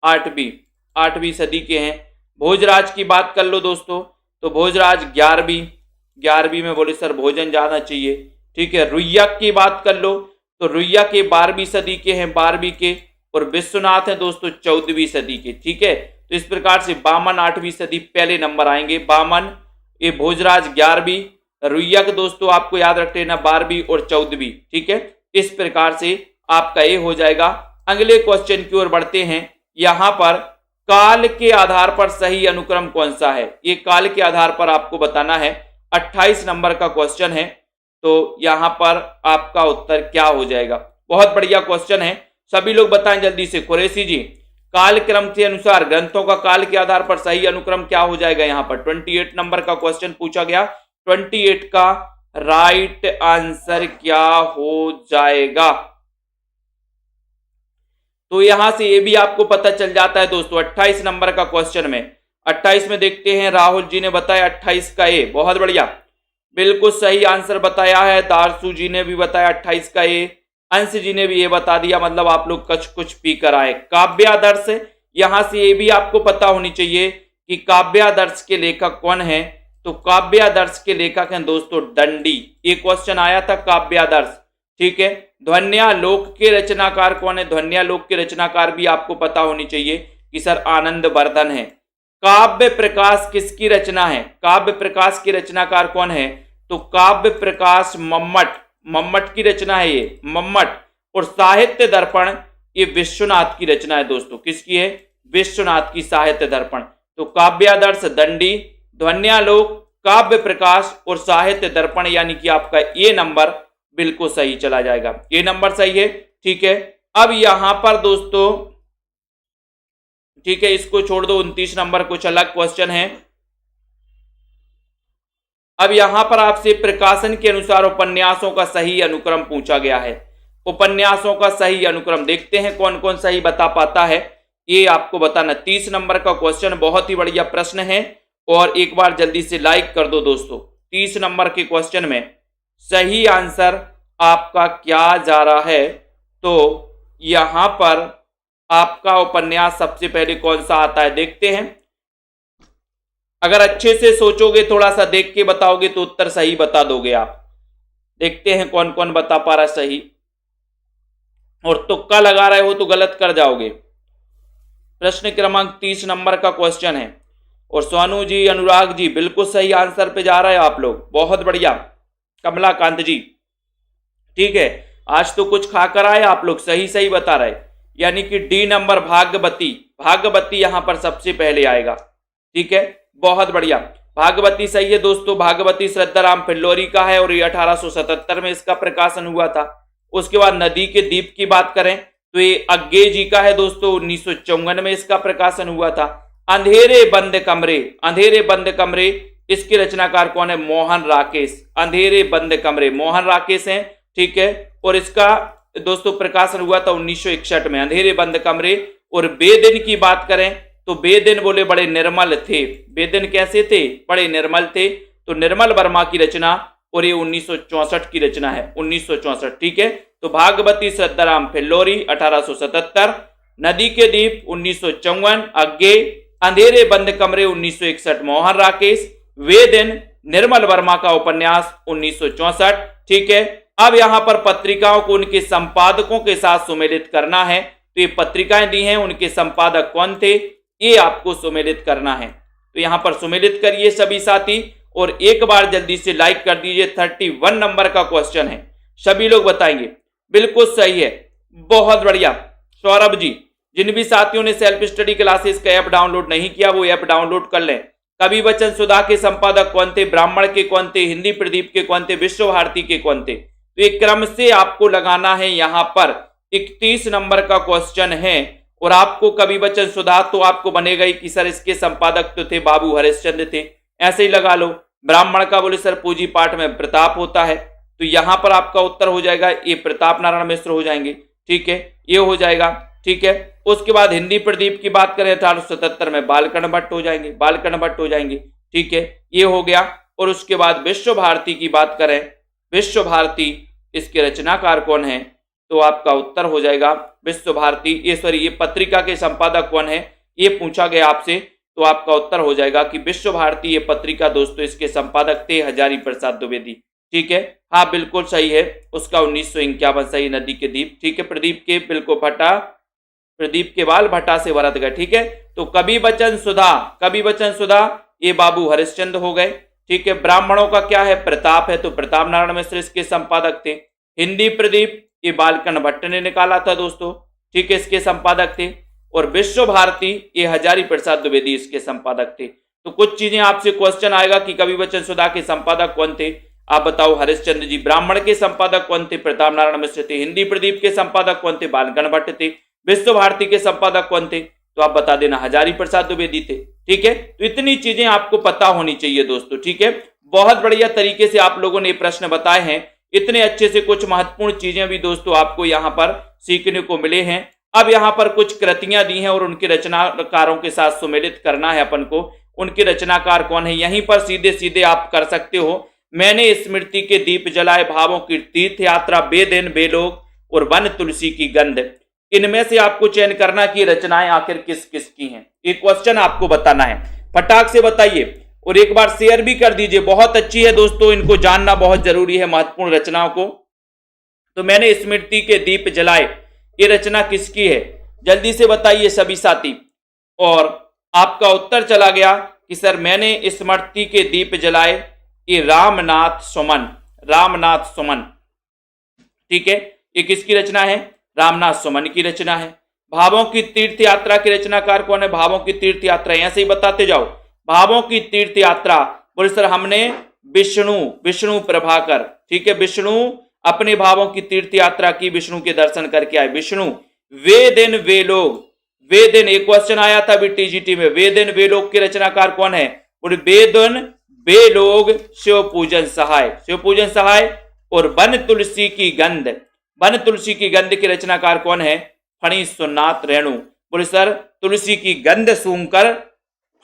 8वीं सदी के हैं। भोजराज की बात कर लो दोस्तों, तो भोजराज 11वीं में बोले सर भोजन जाना चाहिए। ठीक है, रुइयक की बात कर लो तो रुइयक के 12वीं सदी के हैं, 12वीं के, और विश्वनाथ है दोस्तों 14वीं सदी के। ठीक है, तो इस प्रकार से बामन 8वीं सदी पहले नंबर आएंगे। बामन, ये भोजराज 11वीं, रुइयक दोस्तों आपको याद रख लेना 12वीं और 14वीं। ठीक है, इस प्रकार से आपका ये हो जाएगा। अगले क्वेश्चन की ओर बढ़ते हैं। यहां पर काल के आधार पर सही अनुक्रम कौन सा है, ये काल के आधार पर आपको बताना है। 28 नंबर का क्वेश्चन है। तो यहां पर आपका उत्तर क्या हो जाएगा? बहुत बढ़िया क्वेश्चन है, सभी लोग बताएं जल्दी से। कुरैशी जी, काल क्रम के अनुसार ग्रंथों का काल के आधार पर सही अनुक्रम क्या हो जाएगा? यहां पर 28 नंबर का क्वेश्चन पूछा गया। 28 का राइट आंसर क्या हो जाएगा? तो यहां से ये भी आपको पता चल जाता है दोस्तों। 28 नंबर का क्वेश्चन में 28 में देखते हैं, राहुल जी ने बताया 28 का ए। बहुत बढ़िया, बिल्कुल सही आंसर बताया है। दारसू जी ने भी बताया 28 का ए। अंश जी ने भी ये बता दिया, मतलब आप लोग कुछ पी कर आए। काव्यादर्श, यहां से ये भी आपको पता होनी चाहिए कि काव्यादर्श के लेखक कौन है। तो काव्यादर्श के लेखक हैं दोस्तों दंडी। ये क्वेश्चन आया था काव्यादर्श। ठीक है, ध्वन्यालोक के रचनाकार कौन है? ध्वन्यालोक के रचनाकार भी आपको पता होनी चाहिए कि सर आनंद वर्धन है। काव्य प्रकाश किसकी रचना है? काव्य प्रकाश के रचनाकार कौन है? तो काव्य प्रकाश मम्मट की रचना है ये, मम्मट। और साहित्य दर्पण ये विश्वनाथ की रचना है दोस्तों। किसकी है? विश्वनाथ की साहित्य दर्पण। तो काव्यादर्श दंडी, ध्वन्यालोक, काव्य प्रकाश और साहित्य दर्पण, यानी कि आपका ये नंबर बिल्कुल सही चला जाएगा। ये नंबर सही है। ठीक है, अब यहां पर दोस्तों, ठीक है इसको छोड़ दो, 29 नंबर कुछ अलग क्वेश्चन है। अब यहां पर आपसे प्रकाशन के अनुसार उपन्यासों का सही अनुक्रम पूछा गया है। उपन्यासों का सही अनुक्रम देखते हैं कौन कौन सही बता पाता है, ये आपको बताना। 30 नंबर का क्वेश्चन बहुत ही बढ़िया प्रश्न है, और एक बार जल्दी से लाइक कर दो दोस्तों। 30 नंबर के क्वेश्चन में सही आंसर आपका क्या जा रहा है? तो यहां पर आपका उपन्यास सबसे पहले कौन सा आता है देखते हैं। अगर अच्छे से सोचोगे, थोड़ा सा देख के बताओगे तो उत्तर सही बता दोगे आप। देखते हैं कौन कौन बता पा रहा है सही, और तुक्का लगा रहे हो तो गलत कर जाओगे। प्रश्न क्रमांक 30 नंबर का क्वेश्चन है, और सोनू जी, अनुराग जी बिल्कुल सही आंसर पे जा रहे हैं आप लोग। बहुत बढ़िया। कमलाकांत जी, ठीक है, आज तो कुछ खाकर आए आप लोग, सही सही बता रहे। यानी कि डी नंबर भागवती। भागवती यहां पर सबसे पहले आएगा। ठीक है, बहुत बढ़िया, भागवती सही है दोस्तों। भागवती श्रद्धाराम फिल्लोरी का है और ये 1877 में इसका प्रकाशन हुआ था। उसके बाद नदी के दीप की बात करें तो ये अज्ञे जी का है दोस्तों, 1954 में इसका प्रकाशन हुआ था। अंधेरे बंद कमरे, अंधेरे बंद कमरे, इसके रचनाकार कौन है? मोहन राकेश। अंधेरे बंद कमरे मोहन राकेश हैं। ठीक है, और इसका दोस्तों प्रकाशन हुआ था 1961 में, अंधेरे बंद कमरे। और बेदिन की बात करें तो बेदिन बोले बड़े निर्मल थे। बेदिन कैसे थे? बड़े निर्मल थे। तो निर्मल वर्मा की रचना, और ये 1964 की रचना है, 1964। ठीक है, तो भागवती श्रद्धाराम फिल्लोरी 1877, नदी के दीप 1954, अज्ञे, अंधेरे बंद कमरे 1961 मोहन राकेश, वे दिन निर्मल वर्मा का उपन्यास 1964। ठीक है, अब यहां पर पत्रिकाओं को उनके संपादकों के साथ सुमेलित करना है। तो ये पत्रिकाएं दी हैं, उनके संपादक कौन थे ये आपको सुमेलित करना है। तो यहां पर सुमेलित करिए सभी साथी, और एक बार जल्दी से लाइक कर दीजिए। 31 नंबर का क्वेश्चन है, सभी लोग बताएंगे। बिल्कुल सही है, बहुत बढ़िया सौरभ जी। जिन भी साथियों ने सेल्फ स्टडी क्लासेस का ऐप डाउनलोड नहीं किया वो ऐप डाउनलोड कर लें। कवि वचन सुधा के संपादक कौन थे? ब्राह्मण के कौन थे? हिंदी प्रदीप के कौन थे? विश्व भारती के कौन थे? तो एक क्रम से आपको लगाना है। यहां पर 31 नंबर का क्वेश्चन है, और आपको कवि वचन सुधा तो आपको बनेगा ही कि सर इसके संपादक तो थे बाबू हरिश्चंद्र थे, ऐसे ही लगा लो। ब्राह्मण का बोले सर पूंजी पाठ में प्रताप होता है, तो यहां पर आपका उत्तर हो जाएगा ये प्रताप नारायण मिश्र हो जाएंगे। ठीक है, ये हो जाएगा। ठीक है, उसके बाद हिंदी प्रदीप की बात करें 1877 में बालकर्ण भट्ट हो जाएंगे, बालकर्ण भट्ट हो जाएंगे। ठीक है, ये हो गया। और उसके बाद विश्व भारती की बात करें, विश्व भारती इसके रचनाकार कौन है? तो आपका उत्तर हो जाएगा विश्व भारती। ये पत्रिका के संपादक कौन है ये पूछा गया आपसे, तो आपका उत्तर हो जाएगा कि विश्व भारती ये पत्रिका दोस्तों इसके संपादक थे हजारी प्रसाद द्विवेदी। ठीक है, हाँ बिल्कुल सही है, उसका 1951 सही, नदी के दीप। ठीक है, प्रदीप के बिल्कुल भट्टा, प्रदीप के बाल भट्टा से भरत गए। ठीक है, तो कवि वचन सुधा, कवि वचन सुधा ये बाबू हरिश्चंद्र हो गए। ठीक है, ब्राह्मणों का क्या है? प्रताप है, तो प्रताप नारायण मिश्र इसके संपादक थे। हिंदी प्रदीप ये बालकर्ण भट्ट ने निकाला था दोस्तों। ठीक है, इसके संपादक थे। और विश्व भारती ये हजारी प्रसाद द्विवेदी इसके संपादक थे। तो कुछ चीजें आपसे क्वेश्चन आएगा कि कवि वचन सुधा के संपादक कौन थे, आप बताओ। हरिश्चंद्र जी। ब्राह्मण के संपादक कौन थे? प्रताप नारायण मिश्र थे। हिंदी प्रदीप के संपादक कौन थे? बालकर्ण भट्ट थे। विश्व भारती के संपादक कौन थे? तो आप बता देना, हजारी प्रसाद द्विवेदी थे। ठीक है, तो इतनी चीजें आपको पता होनी चाहिए दोस्तों। ठीक है, बहुत बढ़िया तरीके से आप लोगों ने प्रश्न बताए हैं। इतने अच्छे से कुछ महत्वपूर्ण चीजें भी दोस्तों आपको यहाँ पर सीखने को मिले हैं। अब यहाँ पर कुछ कृतियां दी हैं और उनके रचनाकारों के साथ सुमेलित करना है अपन को। उनके रचनाकार कौन है यहीं पर सीधे सीधे आप कर सकते हो। मैंने स्मृति के दीप जलाए, भावों की तीर्थ यात्रा, बेदिन बेलोग और वन तुलसी की गंध। इनमें से आपको चयन करना कि रचनाएं आखिर किस किस की हैं। ये क्वेश्चन आपको बताना है, फटाक से बताइए और एक बार शेयर भी कर दीजिए। बहुत अच्छी है दोस्तों, इनको जानना बहुत जरूरी है महत्वपूर्ण रचनाओं को। तो मैंने स्मृति के दीप जलाए, ये रचना किसकी है? जल्दी से बताइए सभी साथी। और आपका उत्तर चला गया कि सर मैंने स्मृति के दीप जलाए, ये रामनाथ सुमन, रामनाथ सुमन। ठीक है, ये किसकी रचना है? रामनाथ सुमन की रचना है। भावों की तीर्थ यात्रा की रचनाकार कौन है? भावों की तीर्थ यात्रा, ऐसे ही बताते जाओ। भावों की तीर्थ यात्रा बोले सर हमने विष्णु प्रभाकर। ठीक है, विष्णु अपने भावों की तीर्थ यात्रा की, विष्णु के दर्शन करके आए विष्णु। वे दिन वे लोग, वे दिन एक क्वेश्चन आया था अभी टीजीटी में, वे दिन वे लोग के रचनाकार कौन है? बोले वे दिन वे लोग शिव पूजन सहाय, शिव पूजन सहाय। और वन तुलसी की गंध, वन तुलसी की गंध के रचनाकार कौन है? फणीश्वरनाथ रेणु। बोले सर तुलसी की गंध सूंघकर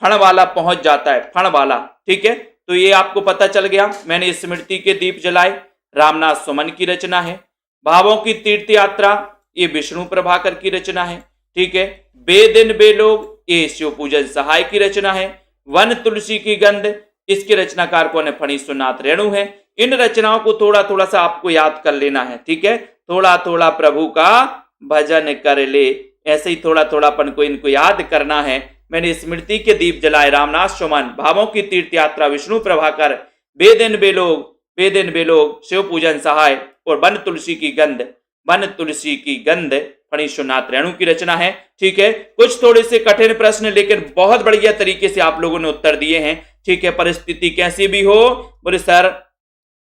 फण वाला पहुंच जाता है, फण वाला। ठीक है, तो ये आपको पता चल गया। मैंने स्मृति के दीप जलाए, रामनाथ सुमन की रचना है। भावों की तीर्थ यात्रा, ये विष्णु प्रभाकर की रचना है। ठीक है, बेदिन बेलोग, ये शिव पूजन सहाय की रचना है। वन तुलसी की गंध, इसके रचनाकार कौन है? फणीश्वरनाथ रेणु है। इन रचनाओं को थोड़ा थोड़ा सा आपको याद कर लेना है। ठीक है, थोड़ा थोड़ा प्रभु का भजन कर ले, ऐसे ही थोड़ा थोड़ा अपन को इनको याद करना है। मैंने स्मृति के दीप जलाए, रामनाथ सुमन, भावों की तीर्थ यात्रा, विष्णु प्रभाकर, बेदिन बेलोग, बेदिन बेलोग, शिव पूजन सहाय और वन तुलसी की गंध। वन तुलसी की गंध फणीश्वरनाथ रेणु की रचना है। ठीक है, कुछ थोड़े से कठिन प्रश्न लेकिन बहुत बढ़िया तरीके से आप लोगों ने उत्तर दिए हैं। ठीक है, परिस्थिति कैसी भी हो बोले सर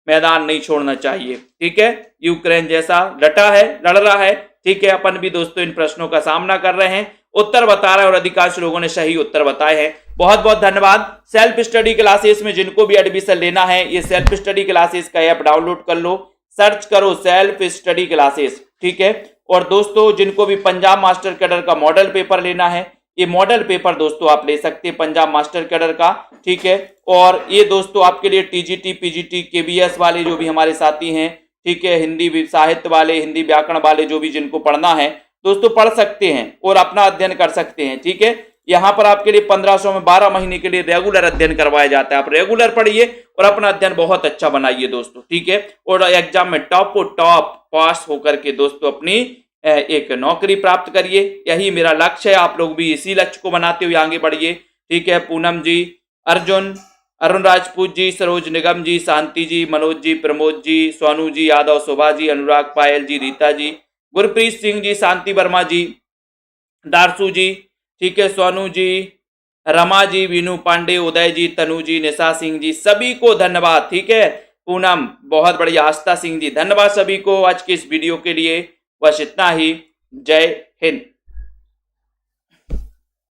मैदान नहीं छोड़ना चाहिए। ठीक है, यूक्रेन जैसा डटा है, लड़ रहा है। ठीक है, अपन भी दोस्तों इन प्रश्नों का सामना कर रहे हैं, उत्तर बता रहे हैं और अधिकांश लोगों ने सही उत्तर बताए हैं। बहुत बहुत धन्यवाद। सेल्फ स्टडी क्लासेस में जिनको भी एडमिशन लेना है, ये सेल्फ स्टडी क्लासेस का ऐप डाउनलोड कर लो, सर्च करो सेल्फ स्टडी क्लासेस। ठीक है, और दोस्तों जिनको भी पंजाब मास्टर कैडर का मॉडल पेपर लेना है, ये मॉडल पेपर दोस्तों आप ले सकते हैं पंजाब मास्टर कैडर का। ठीक है, और ये दोस्तों आपके लिए टीजीटी पीजीटी केबीएस वाले जो भी हमारे साथी हैं, ठीक है, हिंदी साहित्य वाले, हिंदी व्याकरण वाले जो भी जिनको पढ़ना है दोस्तों पढ़ सकते हैं और अपना अध्ययन कर सकते हैं। ठीक है, यहाँ पर आपके लिए 1500 में 12 महीने के लिए रेगुलर अध्ययन करवाया जाता है। आप रेगुलर पढ़िए और अपना अध्ययन बहुत अच्छा बनाइए दोस्तों। ठीक है, और एग्जाम में टॉप पास होकर के दोस्तों अपनी एक नौकरी प्राप्त करिए, यही मेरा लक्ष्य है। आप लोग भी इसी लक्ष्य को बनाते हुए आगे बढ़िए। ठीक है, पूनम जी, अर्जुन, अरुण राजपूत जी, सरोज निगम जी, शांति जी, मनोज जी, प्रमोद जी, सोनू जी, यादव शोभा जी, अनुराग पायल जी, रीता जी, गुरप्रीत सिंह जी, शांति वर्मा जी, दारसू जी, ठीक है, सोनू जी, रमा जी, वीनू पांडे, उदय जी, तनु जी, निशा सिंह जी, सभी को धन्यवाद। ठीक है, पूनम बहुत बढ़िया, आस्था सिंह जी धन्यवाद सभी को आज के इस वीडियो के लिए। बस इतना ही, जय हिंद।